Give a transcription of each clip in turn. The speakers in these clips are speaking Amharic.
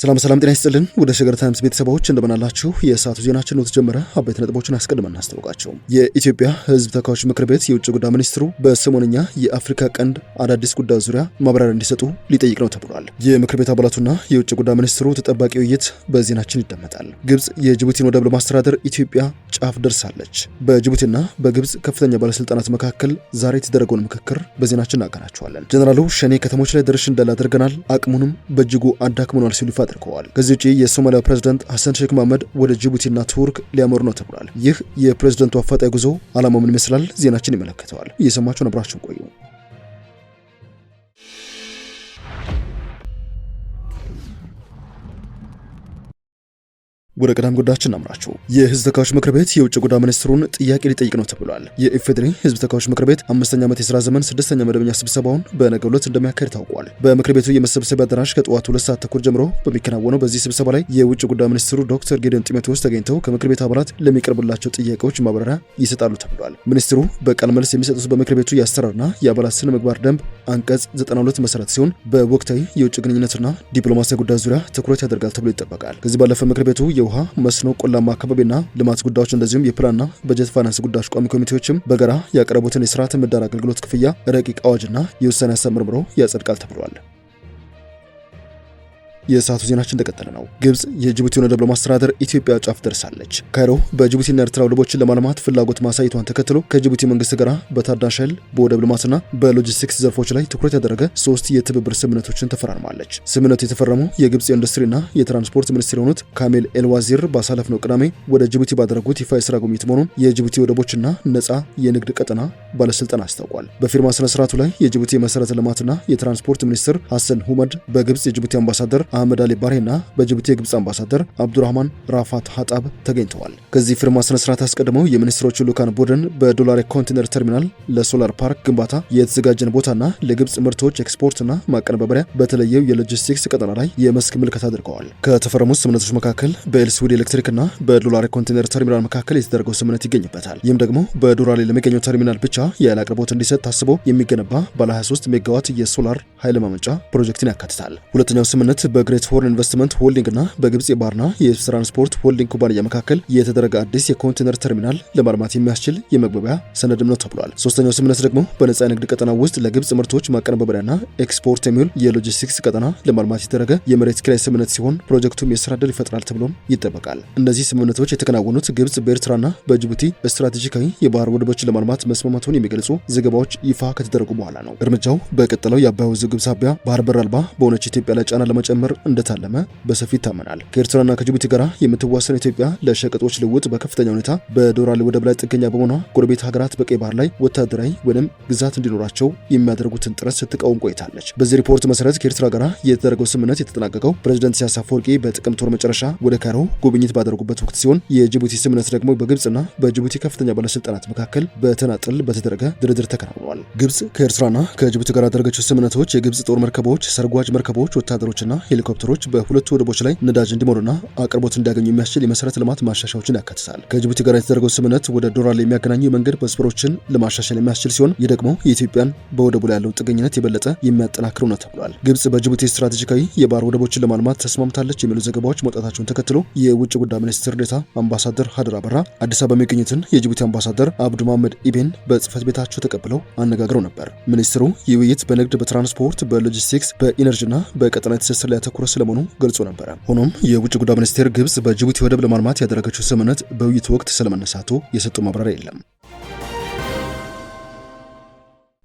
ሰላም ጤና ይስጥልን ወደ ሸገር ታይምስ ቤተሰቦች እንደምናላችሁ የሰዓቱ ዜናችን ነው ተጀመረ። አበይት ነጥቦችን አስቀድመን እናስተዋውቃችሁ። የኢትዮጵያ ሕዝብ ተወካዮች ምክር ቤት የውጭ ጉዳይ ሚኒስትሩ በሰሞንኛ የአፍሪካ ቀንድ አዳዲስ ጉዳዮች ዙሪያ ማብራሪያ እንዲሰጡ ሊጠይቅ ነው ተብሏል። የምክር ቤት አባላቱና የውጭ ጉዳይ ሚኒስትሩ ተጠባቂ ውይይት በዜናችን ይደመጣል። ግብጽ የጅቡቲን ወደብ ለማስተዳደር ኢትዮጵያ ጫፍ ደርሳለች። በጅቡቲና በግብጽ ከፍተኛ ባለስልጣናት መካከል ዛሬ የተደረገውን ምክክር በዜናችን እናቀናቸዋለን። ጀነራሉ ሸኔ ከተሞች ላይ ድርሽ እንዳለ አድርገናል፣ አቅሙንም በእጅጉ አዳክመናል ሲሉ አድርገዋል። ከዚህ ውጪ የሶማሊያ ፕሬዝዳንት ሐሰን ሼክ መሐመድ ወደ ጅቡቲና ቱርክ ሊያመሩ ነው ተብሏል። ይህ የፕሬዝዳንቱ አፋጣኝ ጉዞ ዓላማው ምን ይመስላል? ዜናችን ይመለከተዋል። እየሰማችሁ አብራችሁን ቆዩ። ወደ ቀዳሚ ጉዳያችን እናምራችሁ። የህዝብ ተወካዮች ምክር ቤት የውጭ ጉዳይ ሚኒስትሩን ጥያቄ ሊጠይቅ ነው ተብሏል። የኢፌዴሪ ህዝብ ተወካዮች ምክር ቤት 5ኛ ዓመት የሥራ ዘመን 6ኛ መደበኛ ስብሰባውን በነገው ዕለት እንደሚያካሂድ ታውቋል። በምክር ቤቱ የመሰብሰቢያ አዳራሽ ከጠዋቱ 2 ሰዓት ተኩል ጀምሮ በሚከናወነው በዚህ ስብሰባ ላይ የውጭ ጉዳይ ሚኒስትሩ ዶክተር ጌዲዮን ጢሞቴዎስ ተገኝተው ከምክር ቤት አባላት ለሚቀርብላቸው ጥያቄዎች ማብራሪያ ይሰጣሉ ተብሏል። ሚኒስትሩ በቃል መልስ የሚሰጡት በምክር ቤቱ የአሰራርና የአባላት ስነ ምግባር ደንብ አንቀጽ 92 መሰረት ሲሆን በወቅታዊ የውጭ ግንኙነትና ዲፕሎማሲያዊ ጉዳዮች ዙሪያ ትኩረት ያደርጋል ተብሎ ይጠበቃል። ከዚህ ባለፈ ምክር ቤቱ የውሃ መስኖ፣ ቆላማ አካባቢና ልማት ጉዳዮች እንደዚሁም የፕላንና በጀት ፋይናንስ ጉዳዮች ቋሚ ኮሚቴዎችም በጋራ ያቀረቡትን የስርዓተ ምህዳር አገልግሎት ክፍያ ረቂቅ አዋጅና የውሳኔ ሀሳብ መርምሮ ያጸድቃል ተብሏል። የሰዓቱ ዜናችን እንደቀጠለ ነው። ግብጽ የጅቡቲውን ወደብ ለማስተዳደር ኢትዮጵያ ጫፍ ደርሳለች። ካይሮ በጅቡቲና ኤርትራ ወደቦችን ለማልማት ፍላጎት ማሳየቷን ተከትሎ ከጅቡቲ መንግስት ጋር በታዳሽ ኃይል፣ በወደብ ልማትና በሎጂስቲክስ ዘርፎች ላይ ትኩረት ያደረገ 3 የትብብር ስምምነቶችን ተፈራርማለች። ስምምነቱ የተፈረመው የግብጽ የኢንዱስትሪና የትራንስፖርት ሚኒስትር የሆኑት ካሚል ኤልዋዚር ባሳለፍነው ቅዳሜ ወደ ጅቡቲ ባደረጉት ይፋ የስራ ጉብኝት መሆኑን የጅቡቲ ወደቦችና ነጻ የንግድ ቀጠና ባለስልጣን አስታውቋል። በፊርማ ስነ ስርዓቱ ላይ የጅቡቲ የመሰረተ ልማትና የትራንስፖርት ሚኒስትር ሐሰን ሁመድ፣ በግብጽ የጅቡቲ አምባሳደር አህመድ አሊ ባሬና በጅቡቲ የግብጽ አምባሳደር አብዱራህማን ራፋት ሀጣብ ተገኝተዋል። ከዚህ ፊርማ ስነ ስርዓት አስቀድመው የሚኒስትሮቹ ልኡካን ቡድን በዶላር ኮንቴነር ተርሚናል ለሶላር ፓርክ ግንባታ የተዘጋጀን ቦታና ለግብጽ ምርቶች ኤክስፖርትና ማቀነባበሪያ በተለየው የሎጂስቲክስ ቀጠና ላይ የመስክ ምልከታ አድርገዋል። ከተፈረሙት ስምምነቶች መካከል በኤልስዊድ ኤሌክትሪክና በዶላር ኮንቴነር ተርሚናል መካከል የተደረገው ስምምነት ይገኝበታል። ይህም ደግሞ በዶላር ላይ ለሚገኘው ተርሚናል ብቻ የኃይል አቅርቦት እንዲሰጥ ታስቦ የሚገነባ ባለ 23 ሜጋዋት የሶላር ኃይል ማመንጫ ፕሮጀክትን ያካትታል። ሁለተኛው ስምምነት በግሬት ሆርን ኢንቨስትመንት ሆልዲንግና በግብጽ የባህርና የየብስ ትራንስፖርት ሆልዲንግ ኩባንያ መካከል የተደረገ አዲስ የኮንቴነር ተርሚናል ለማልማት የሚያስችል የመግባቢያ ሰነድም ነው ተብሏል። ሶስተኛው ስምምነት ደግሞ በነጻ የንግድ ቀጠና ውስጥ ለግብጽ ምርቶች ማቀነባበሪያና ኤክስፖርት የሚውል የሎጂስቲክስ ቀጠና ለማልማት የተደረገ የመሬት ኪራይ ስምምነት ሲሆን ፕሮጀክቱም የስራ ዕድል ይፈጥራል ተብሎም ይጠበቃል። እነዚህ ስምምነቶች የተከናወኑት ግብጽ በኤርትራና በጅቡቲ ስትራቴጂካዊ የባህር ወደቦችን ለማልማት መስማማቱን የሚገልጹ ዘገባዎች ይፋ ከተደረጉ በኋላ ነው። እርምጃው በቀጠለው የአባይ ውዝግብ ሳቢያ ባህር በር አልባ በሆነች ኢትዮጵያ ላይ ጫና ለመጨመር እንደታለመ በሰፊ ይታመናል። ከኤርትራና ከጅቡቲ ጋር የምትዋሰን ኢትዮጵያ ለሸቀጦች ልውውጥ በከፍተኛ ሁኔታ በዶራሌ ወደብ ላይ ጥገኛ በመሆኗ ጎረቤት ሀገራት በቀይ ባህር ላይ ወታደራዊ ወይም ግዛት እንዲኖራቸው የሚያደርጉትን ጥረት ስትቃወም ቆይታለች። በዚህ ሪፖርት መሰረት ከኤርትራ ጋር የተደረገው ስምምነት የተጠናቀቀው ፕሬዝዳንት ኢሳያስ አፈወርቂ በጥቅምት ወር መጨረሻ ወደ ካይሮ ጉብኝት ባደረጉበት ወቅት ሲሆን የጅቡቲ ስምምነት ደግሞ በግብጽና በጅቡቲ ከፍተኛ ባለስልጣናት መካከል በተናጥል በተደረገ ድርድር ተከናውኗል። ግብጽ ከኤርትራና ከጅቡቲ ጋር ያደረገችው ስምምነቶች የግብጽ ጦር መርከቦች፣ ሰርጓጅ መርከቦች፣ ወታደሮችና ሄሊኮፕተሮች በሁለቱ ወደቦች ላይ ነዳጅ እንዲሞሉና አቅርቦት እንዲያገኙ የሚያስችል የመሰረተ ልማት ማሻሻያዎችን ያካትታል። ከጅቡቲ ጋር የተደረገው ስምምነት ወደ ዶራሌ የሚያገናኙ የመንገድ መስመሮችን ለማሻሻል የሚያስችል ሲሆን ይህ ደግሞ የኢትዮጵያን በወደቡ ላይ ያለውን ጥገኝነት የበለጠ የሚያጠናክረው ነው ተብሏል። ግብጽ በጅቡቲ ስትራቴጂካዊ የባህር ወደቦችን ለማልማት ተስማምታለች የሚሉ ዘገባዎች መውጣታቸውን ተከትሎ የውጭ ጉዳይ ሚኒስትር ዴኤታ አምባሳደር ሀድር አበራ አዲስ አበባ የሚገኙትን የጅቡቲ አምባሳደር አብዱ መሐመድ ኢቤን በጽህፈት ቤታቸው ተቀብለው አነጋግረው ነበር። ሚኒስትሩ ይህ ውይይት በንግድ፣ በትራንስፖርት፣ በሎጂስቲክስ፣ በኢነርጂና በቀጠናዊ ትስስር ላይ ያተኮረ ስለመሆኑ ገልጾ ነበር። ሆኖም የውጭ ጉዳይ ሚኒስቴር ግብጽ በጅቡቲ ወደብ ለማልማት ያደረገችው ስምምነት በውይይቱ ወቅት ስለመነሳቱ የሰጠው ማብራሪያ የለም።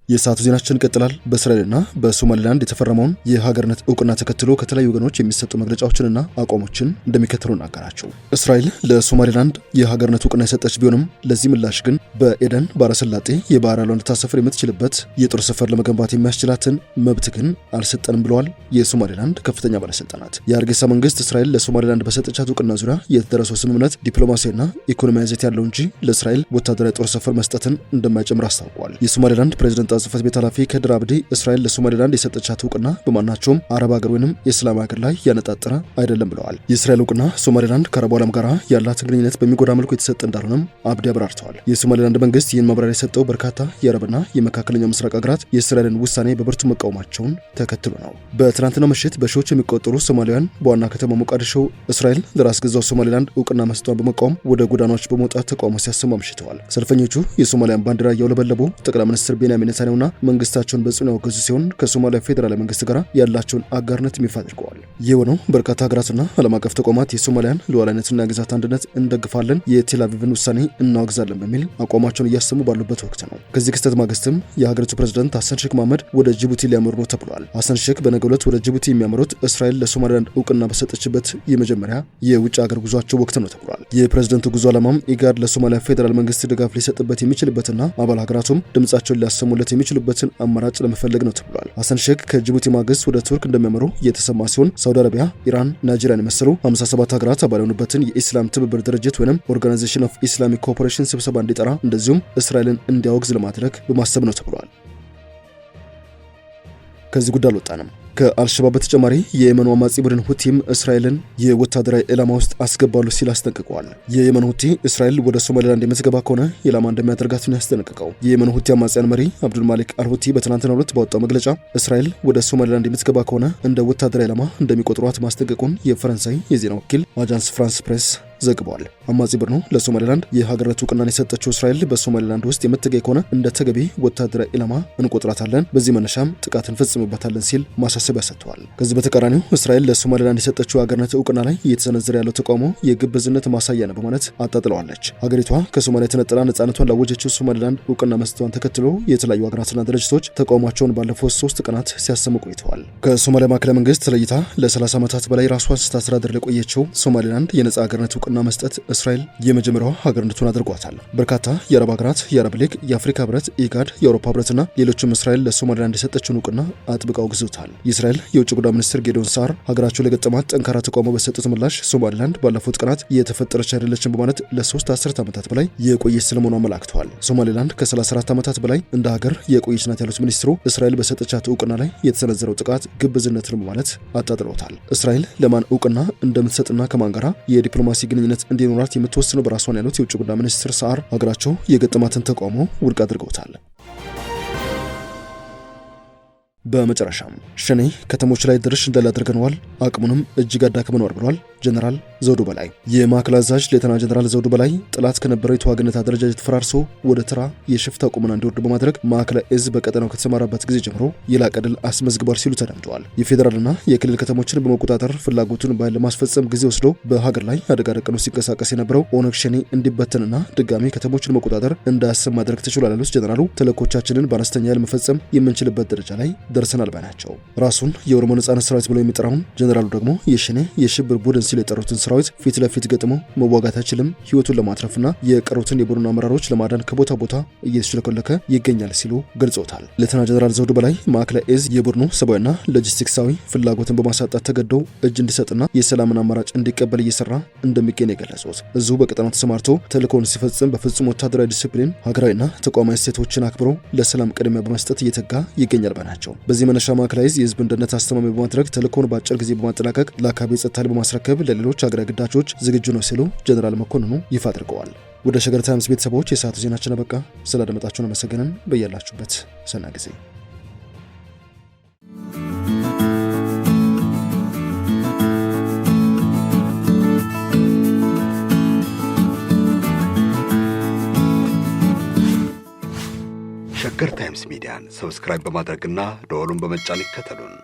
የሰዓቱ ዜናችን ይቀጥላል። በእስራኤልና በሶማሊላንድ የተፈረመውን የሀገርነት እውቅና ተከትሎ ከተለያዩ ወገኖች የሚሰጡ መግለጫዎችንና አቋሞችን እንደሚከተሉ እናገራቸው። እስራኤል ለሶማሊላንድ የሀገርነት እውቅና የሰጠች ቢሆንም ለዚህ ምላሽ ግን በኤደን ባህረ ሰላጤ የባህር ኃይሏን ልታሰፍር የምትችልበት የጦር ሰፈር ለመገንባት የሚያስችላትን መብት ግን አልሰጠንም ብለዋል የሶማሊላንድ ከፍተኛ ባለስልጣናት። የሀርጌሳ መንግስት እስራኤል ለሶማሊላንድ በሰጠቻት እውቅና ዙሪያ የተደረሰው ስምምነት ዲፕሎማሲያዊና ኢኮኖሚያዊ ይዘት ያለው እንጂ ለእስራኤል ወታደራዊ ጦር ሰፈር መስጠትን እንደማይጨምር አስታውቋል። የሶማሊላንድ ፕሬዝዳንት ጽሕፈት ቤት ኃላፊ ከድር አብዲ እስራኤል ለሶማሌላንድ የሰጠቻት እውቅና በማናቸውም አረብ ሀገር ወይንም የእስላም ሀገር ላይ ያነጣጠረ አይደለም ብለዋል። የእስራኤል እውቅና ሶማሌላንድ ከአረቡ ዓለም ጋር ያላት ግንኙነት በሚጎዳ መልኩ የተሰጠ እንዳልሆነም አብዲ አብራርተዋል። የሶማሌላንድ መንግስት ይህን ማብራሪያ የሰጠው በርካታ የአረብና የመካከለኛው ምስራቅ ሀገራት የእስራኤልን ውሳኔ በብርቱ መቃወማቸውን ተከትሎ ነው። በትናንትናው ምሽት በሺዎች የሚቆጠሩ ሶማሊያውያን በዋና ከተማ ሞቃዲሾ እስራኤል ለራስ ገዛው ሶማሌላንድ እውቅና መስጠቷን በመቃወም ወደ ጎዳናዎች በመውጣት ተቃውሞ ሲያሰሙ አምሽተዋል። ሰልፈኞቹ የሶማሊያን ባንዲራ እያውለበለቡ ጠቅላይ ሚኒስትር ቤንያሚን ኔታንያሁና መንግስታቸውን በጽኑ ያወገዙ ሲሆን ከሶማሊያ ፌዴራላዊ መንግስት ጋር ያላቸውን አጋርነት ይፋ አድርገዋል። ይህ ሆነው በርካታ ሀገራትና ዓለም አቀፍ ተቋማት የሶማሊያን ሉዓላዊነትና ግዛት አንድነት እንደግፋለን፣ የቴል አቪቭን ውሳኔ እናወግዛለን በሚል አቋማቸውን እያሰሙ ባሉበት ወቅት ነው። ከዚህ ክስተት ማግስትም የሀገሪቱ ፕሬዝዳንት ሐሰን ሼክ መሐመድ ወደ ጅቡቲ ሊያመሩ ነው ተብሏል። ሐሰን ሼክ በነገው ዕለት ወደ ጅቡቲ የሚያመሩት እስራኤል ለሶማሊላንድ እውቅና በሰጠችበት የመጀመሪያ የውጭ ሀገር ጉዟቸው ወቅት ነው ተብሏል። የፕሬዝዳንቱ ጉዞ ዓላማም ኢጋድ ለሶማሊያ ፌዴራል መንግስት ድጋፍ ሊሰጥበት የሚችልበትና አባል ሀገራቱም ድምጻቸውን ሊያሰሙለት የሚችሉበትን አማራጭ ለመፈለግ ነው ተብሏል። ሐሰን ሼክ ከጅቡቲ ማግስት ወደ ቱርክ እንደሚያመሩ የተሰማ ሲሆን ሳውዲ አረቢያ፣ ኢራን፣ ናይጄሪያን የመሰሉ 57 ሀገራት አባል የሆኑበትን የኢስላም ትብብር ድርጅት ወይም ኦርጋናይዜሽን ኦፍ ኢስላሚክ ኮኦፐሬሽን ስብሰባ እንዲጠራ እንደዚሁም እስራኤልን እንዲያወግዝ ለማድረግ በማሰብ ነው ተብሏል። ከዚህ ጉዳይ አልወጣንም። ከአልሸባብ በተጨማሪ የየመኑ አማጺ ቡድን ሁቲም እስራኤልን የወታደራዊ ኢላማ ውስጥ አስገባሉ ሲል አስጠንቅቀዋል። የየመኑ ሁቲ እስራኤል ወደ ሶማሊላንድ የምትገባ ከሆነ ኢላማ እንደሚያደርጋት ነው ያስጠነቀቀው። የየመኑ ሁቲ አማጺያን መሪ አብዱል ማሊክ አልሁቲ በትናንትናው ዕለት ባወጣው መግለጫ እስራኤል ወደ ሶማሊላንድ የምትገባ ከሆነ እንደ ወታደራዊ ኢላማ እንደሚቆጥሯት ማስጠንቀቁን የፈረንሳይ የዜና ወኪል አጃንስ ፍራንስ ፕሬስ ዘግቧል። አማጺ ቡድኑ ለሶማሊላንድ የሀገርነት እውቅናን የሰጠችው እስራኤል በሶማሊላንድ ውስጥ የምትገኝ ከሆነ እንደ ተገቢ ወታደራዊ ኢላማ እንቆጥራታለን፣ በዚህ መነሻም ጥቃት እንፈጽምበታለን ሲል ማሳሰቢያ ሰጥቷል። ከዚህ በተቃራኒው እስራኤል ለሶማሊላንድ የሰጠችው ሀገርነት እውቅና ላይ እየተሰነዘረ ያለው ተቃውሞ የግብዝነት ማሳያ ነው በማለት አጣጥለዋለች። ሀገሪቷ ከሶማሊያ ተነጥላ ነጻነቷን ላወጀችው ሶማሊላንድ እውቅና መስጠቷን ተከትሎ የተለያዩ ሀገራትና ድርጅቶች ተቃውሟቸውን ባለፉት 3 ቀናት ሲያሰሙ ቆይተዋል። ከሶማሊያ ማዕከላዊ መንግስት ተለይታ ለ30 ዓመታት በላይ ራሷን ስታስተዳድር ለቆየችው ሶማሊላንድ የነጻ ሀገርነት እውቅና መስጠት እስራኤል የመጀመሪያዋ ሀገርነቱን አድርጓታል። በርካታ የአረብ ሀገራት፣ የአረብ ሊግ፣ የአፍሪካ ህብረት፣ ኢጋድ፣ የአውሮፓ ህብረትና ሌሎችም እስራኤል ለሶማሊላንድ የሰጠችውን እውቅና አጥብቀው አውግዘውታል። የእስራኤል የውጭ ጉዳይ ሚኒስትር ጌዲዮን ሳር ሀገራቸው ለገጠማት ጠንካራ ተቃውሞ በሰጡት ምላሽ ሶማሊላንድ ባለፉት ቀናት የተፈጠረች አይደለችም በማለት ለ3 አስርት ዓመታት በላይ የቆየች ስለመሆኗ አመላክተዋል። ሶማሊላንድ ከ34 ዓመታት በላይ እንደ ሀገር የቆየች ናት ያሉት ሚኒስትሩ እስራኤል በሰጠቻት እውቅና ላይ የተሰነዘረው ጥቃት ግብዝነት ነው በማለት አጣጥለውታል። እስራኤል ለማን እውቅና እንደምትሰጥና ከማን ጋራ የዲፕሎማሲ ግንኙነት እንዲኖራት የምትወስነው በራሷን ያሉት የውጭ ጉዳይ ሚኒስትር ሳር ሀገራቸው የገጠማትን ተቃውሞ ውድቅ አድርገውታል። በመጨረሻም ሸኔ ከተሞች ላይ ድርሽ እንዳላደርገነዋል አቅሙንም እጅግ አዳክመነዋል ብሏል ጀነራል ዘውዱ በላይ። የማዕከላዊ አዛዥ ሌተና ጀነራል ዘውዱ በላይ ጥላት ከነበረው የተዋጊነት አደረጃጀት ፈራርሶ ወደ ተራ የሽፍታ ቁመና እንዲወርድ በማድረግ ማዕከላዊ እዝ በቀጠናው ከተሰማራበት ጊዜ ጀምሮ የላቀ ድል አስመዝግቧል ሲሉ ተደምጠዋል። የፌዴራልና የክልል ከተሞችን በመቆጣጠር ፍላጎቱን በኃይል ለማስፈጸም ጊዜ ወስዶ በሀገር ላይ አደጋ ደቅኖ ሲንቀሳቀስ የነበረው ኦነግ ሸኔ እንዲበተንና ድጋሚ ከተሞችን መቆጣጠር እንዳያስብ ማድረግ ተችሏል ያሉት ጀነራሉ ተልዕኮቻችንን በአነስተኛ ኃይል መፈጸም የምንችልበት ደረጃ ላይ ደርሰናል ባይ ናቸው። ራሱን የኦሮሞ ነጻነት ሰራዊት ብለው የሚጠራውን ጀነራሉ ደግሞ የሸኔ የሽብር ቡድን ሲል የጠሩትን ሰራዊት ፊት ለፊት ገጥሞ መዋጋት አይችልም፣ ህይወቱን ለማትረፍና የቀሩትን የቡድኑ አመራሮች ለማዳን ከቦታ ቦታ እየተሽለከለከ ይገኛል ሲሉ ገልጸውታል። ሌተና ጀነራል ዘውዱ በላይ ማዕከላዊ እዝ የቡድኑ ሰብአዊና ሎጂስቲክሳዊ ፍላጎትን በማሳጣት ተገደው እጅ እንዲሰጥና የሰላምን አማራጭ እንዲቀበል እየሰራ እንደሚገኝ የገለጹት እዙ በቀጠናው ተሰማርቶ ተልዕኮውን ሲፈጽም በፍጹም ወታደራዊ ዲሲፕሊን ሀገራዊና ተቋማዊ እሴቶችን አክብሮ ለሰላም ቅድሚያ በመስጠት እየተጋ ይገኛል ባይ ናቸው። በዚህ መነሻ ማዕከላዊ እዝ የህዝብ አንድነት አስተማማኝ በማድረግ ተልዕኮውን በአጭር ጊዜ በማጠናቀቅ ለአካባቢ ጸጥታ ኃይል በማስረከብ ለሌሎች ሀገራዊ ግዳጆች ዝግጁ ነው ሲሉ ጀነራል መኮንኑ ይፋ አድርገዋል። ወደ ሸገር ታይምስ ቤተሰቦች የሰዓቱ ዜናችን አበቃ። ስላደመጣችሁን አመሰግነን። በያላችሁበት ሰናይ ጊዜ ሸገር ታይምስ ሚዲያን ሰብስክራይብ በማድረግና ደወሉን በመጫን ይከተሉን።